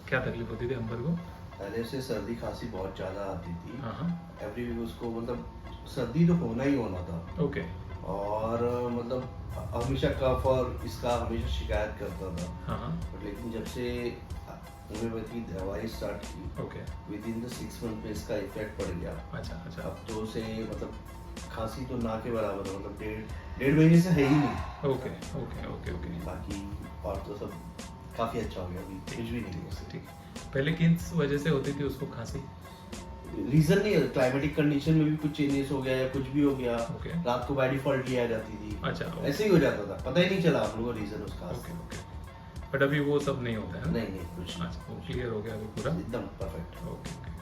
क्या तकलीफ होती थी अंबर को? पहले से सर्दी खांसी बहुत ज़्यादा आती थी। हाँ, हाँ। एवरी वीक उसको मतलब सर्दी तो होना ही होना था। ओके। और मतलब हमेशा कफ और इसका हमेशा शिकायत करता था। हाँ, हाँ। बट लेकिन जब से होम्योपैथी दवाई स्टार्ट की, okay. With in the 6 month में इसका इफेक्ट पड़ गया। अच्छा, अच्छा। अब तो उसे मतलब खांसी तो ना के बराबर है, मतलब डेढ़ महीने से है ही नहीं। Okay, okay, okay, okay. बाकी और तो सब काफ़ी अच्छा हो गया, अभी कुछ भी नहीं है उसे। ठीक है। पहले किस वजह से होती थी उसको खांसी? रीजन नहीं है, क्लाइमेटिक कंडीशन में भी कुछ चेंजेस हो गया या कुछ भी हो गया। ओके। रात को बाय डिफॉल्ट लिया जाती थी। अच्छा, ओके। ऐसे ही हो जाता था, पता ही नहीं चला हम लोगों को रीजन उसका। Okay, okay. बट अभी वो सब नहीं होता है ना? नहीं नहीं कुछ नहीं। अच्छा, वो क्लियर हो गया अभी पूरा? एकदम परफेक्ट। Okay, okay.